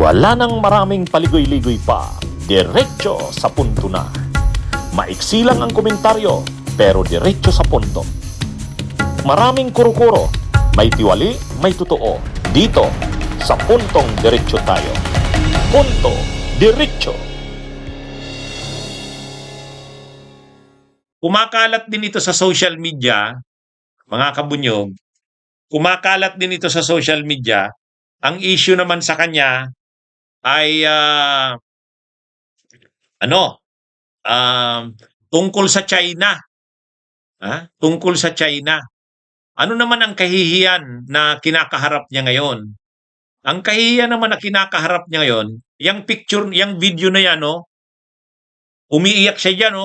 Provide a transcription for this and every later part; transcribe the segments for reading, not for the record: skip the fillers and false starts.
Wala nang maraming paligoy-ligoy pa, diretso sa punto na. Maiksi lang ang komentaryo, pero diretso sa punto. Maraming kuro-kuro, may tiwali, may totoo. Dito, sa puntong diretso tayo. Punto, diretso. Kumakalat din ito sa social media, mga kabunyog. Kumakalat din ito sa social media. Ang issue naman sa kanya ay tungkol sa China. Tungkol sa China. Ano naman ang kahihiyan na kinakaharap niya ngayon? Ang kahihiyan naman na kinakaharap niya ngayon, yung picture, yung video na yan, umiiyak siya diyan,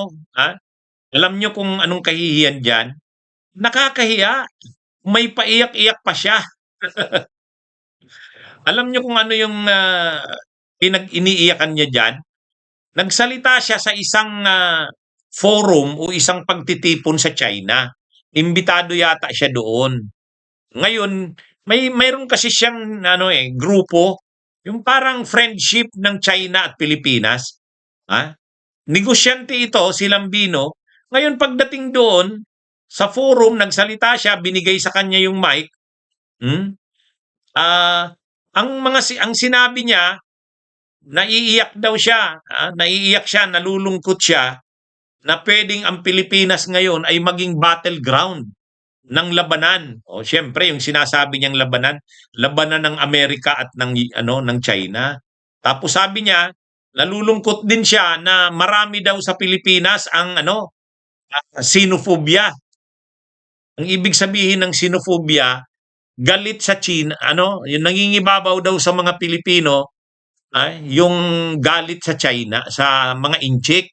Alam niyo kung anong kahihiyan diyan? Nakakahiya. May paiyak-iyak pa siya. Alam niyo kung ano yung pinag-iniiyakan niya diyan? Nagsalita siya sa isang forum o isang pagtitipon sa China. Imbitado yata siya doon. Ngayon, mayroon kasi siyang grupo, yung parang friendship ng China at Pilipinas. Negosyante ito, si Lambino. Ngayon pagdating doon, sa forum, nagsalita siya, binigay sa kanya yung mic. Ang sinabi niya, naiiyak daw siya, nalulungkot siya, na pwedeng ang Pilipinas ngayon ay maging battleground ng labanan. O siyempre, yung sinasabi niyang labanan ng Amerika at ng China. Tapos sabi niya, nalulungkot din siya na marami daw sa Pilipinas ang xenophobia. Ang ibig sabihin ng xenophobia, galit sa China, yung nangingibabaw daw sa mga Pilipino, yung galit sa China, sa mga inchik.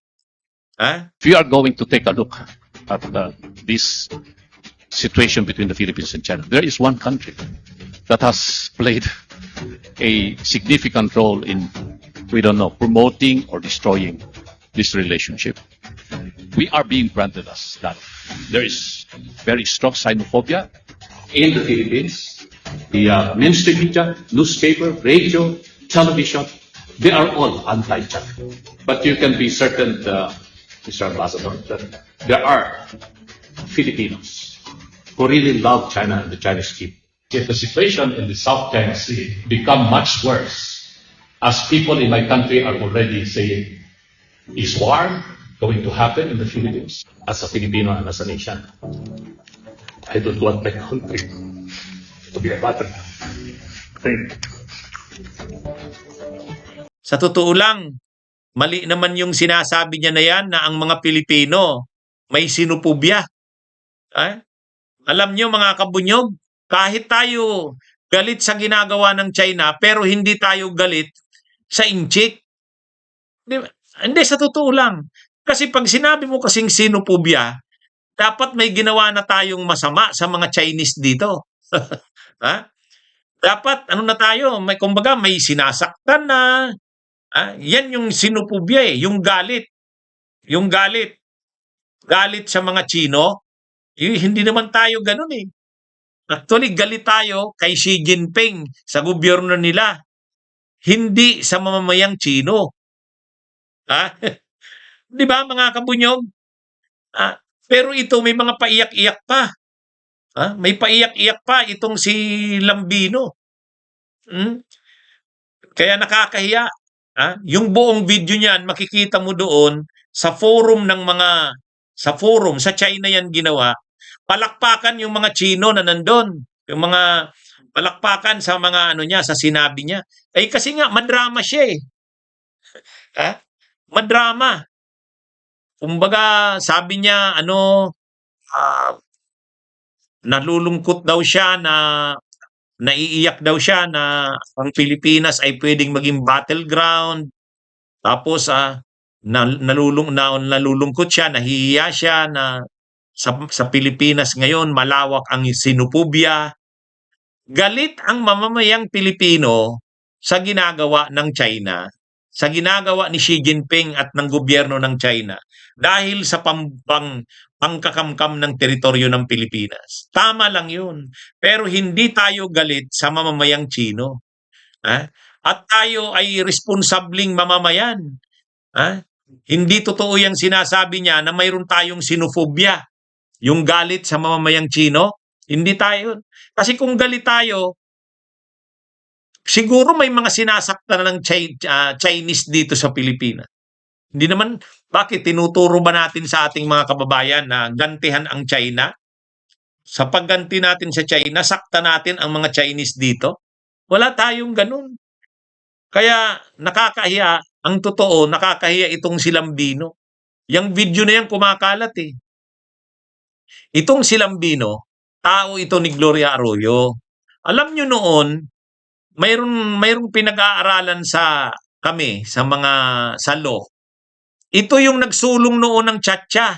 If we are going to take a look at this situation between the Philippines and China, there is one country that has played a significant role in, promoting or destroying this relationship. We are being branded as that. There is very strong xenophobia in the Philippines. The mainstream media, newspaper, radio, television, they are all anti-China. But you can be certain, Mr. Ambassador, that there are Filipinos who really love China and the Chinese people. If the situation in the South China Sea become much worse, as people in my country are already saying, is war going to happen in the Philippines? As a Filipino and as a nation, I don't want my country to be a battleground. Thank you. Sa totoo lang, mali naman yung sinasabi niya na yan na ang mga Pilipino may sinupubya. Alam niyo mga kabunyog, kahit tayo galit sa ginagawa ng China, pero hindi tayo galit sa inchik. Hindi, sa totoo lang. Kasi pag sinabi mo kasing sinupubya, dapat may ginawa na tayong masama sa mga Chinese dito. Dapat, na tayo, kumbaga may sinasaktan na. Yan yung sinupubya yung galit. Yung galit. Galit sa mga Chino. Hindi naman tayo ganun Actually, galit tayo kay Xi Jinping sa gobyerno nila. Hindi sa mamamayang Chino. Di ba mga kabunyog? Pero ito may mga paiyak-iyak pa. May paiyak-iyak pa itong si Lambino. Kaya nakakahiya. Yung buong video niyan, makikita mo doon sa forum sa China yan ginawa. Palakpakan yung mga Chino na nandun. Yung mga palakpakan sa mga niya, sa sinabi niya. Kasi nga, madrama siya Madrama. Kumbaga, sabi niya, nalulungkot daw siya na naiiyak daw siya na ang Pilipinas ay pwedeng maging battleground. Tapos, nalulungkot siya, nahihiya siya na sa Pilipinas ngayon, malawak ang sinupubya. Galit ang mamamayang Pilipino sa ginagawa ng China, sa ginagawa ni Xi Jinping at ng gobyerno ng China dahil sa pangkakamkam ng teritoryo ng Pilipinas. Tama lang yun. Pero hindi tayo galit sa mamamayang Chino. at tayo ay responsabling mamamayan. Ha? Hindi totoo yung sinasabi niya na mayroon tayong sinofobia, yung galit sa mamamayang Chino. Hindi tayo. Kasi kung galit tayo, siguro may mga sinasaktan ng Chinese dito sa Pilipinas. Hindi naman, bakit tinuturo ba natin sa ating mga kababayan na gantihan ang China? Sa pagganti natin sa China, sakta natin ang mga Chinese dito? Wala tayong ganun. Kaya nakakahiya, ang totoo, nakakahiya itong si Lambino. Yang video na yan kumakalat eh. Itong si Lambino, tao ito ni Gloria Arroyo. Alam nyo noon, mayroong pinag-aaralan sa kami, sa law. Ito yung nagsulong noon ng tiyatya.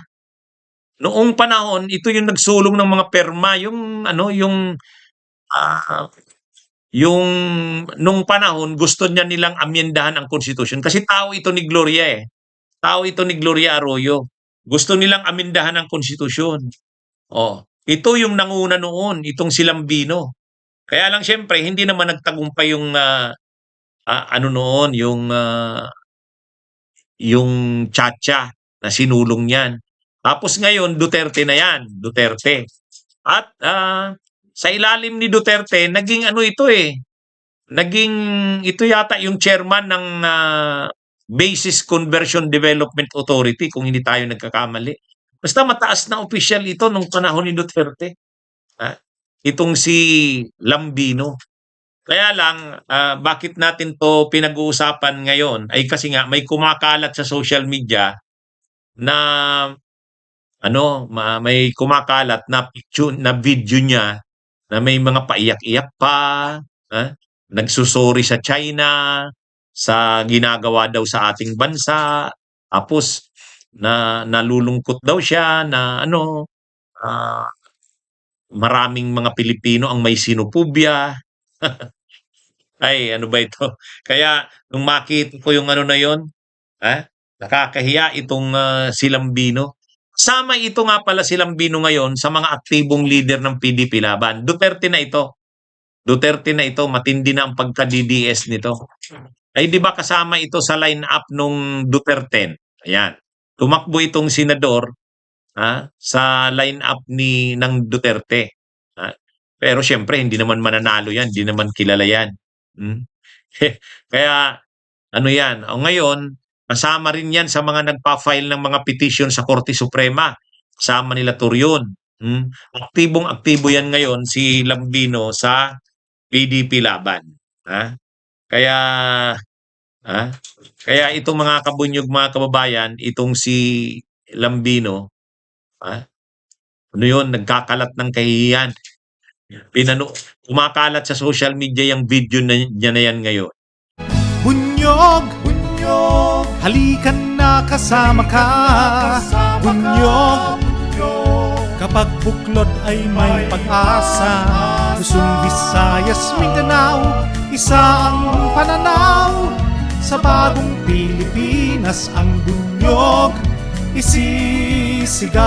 Noong panahon, ito yung nagsulong ng mga perma, yung nung panahon gusto nilang amyendahan ang konstitusyon kasi tao ito ni Gloria eh. Tao ito ni Gloria Arroyo. Gusto nilang amyendahan ang konstitusyon. Oh, ito yung nanguna noon, itong si Lambino. Kaya lang siyempre hindi naman nagtagumpay yung yung tiyatya na sinulong niyan. Tapos ngayon, Duterte na yan. Duterte. At sa ilalim ni Duterte, naging ito yata yung chairman ng Basis Conversion Development Authority, kung hindi tayo nagkakamali. Basta mataas na official ito nung panahon ni Duterte. Itong si Lambino. Kaya lang, bakit natin to pinag-uusapan ngayon? Ay kasi nga, may kumakalat sa social media na may kumakalat na picture, na video niya na may mga paiyak-iyak pa, nagsusori sa China, sa ginagawa daw sa ating bansa, tapos nalulungkot daw siya na maraming mga Pilipino ang may sinupubya. Ay, ano ba ito? Kaya nung makita ko yung na yon, nakakahiya itong si Lambino. Sama ito nga pala si Lambino ngayon sa mga aktibong leader ng PDP Laban. Duterte na ito. Matindi na ang pagka-DDS nito. Ay di ba kasama ito sa line-up nung Duterte? Ayan. Tumakbo itong senador sa line-up ng Duterte. Pero siyempre, hindi naman mananalo yan. Hindi naman kilala yan. Kaya, yan. Ngayon, kasama rin yan sa mga nagpa-file ng mga petition sa Korte Suprema. Kasama nila Torion. Aktibong-aktibo yan ngayon si Lambino sa PDP Laban. Kaya itong mga kabunyog, mga kababayan, itong si Lambino, nagkakalat ng kahihiyan. Kumakalat sa social media yung video niya na yan ngayon. Bunyog, halikan na kasama ka. Bunyog, kapag buklod ay may pag-asa. Luzon, Visayas, Mindanao, isa ang pananaw. Sa bagong Pilipinas ang bunyog isisigaw.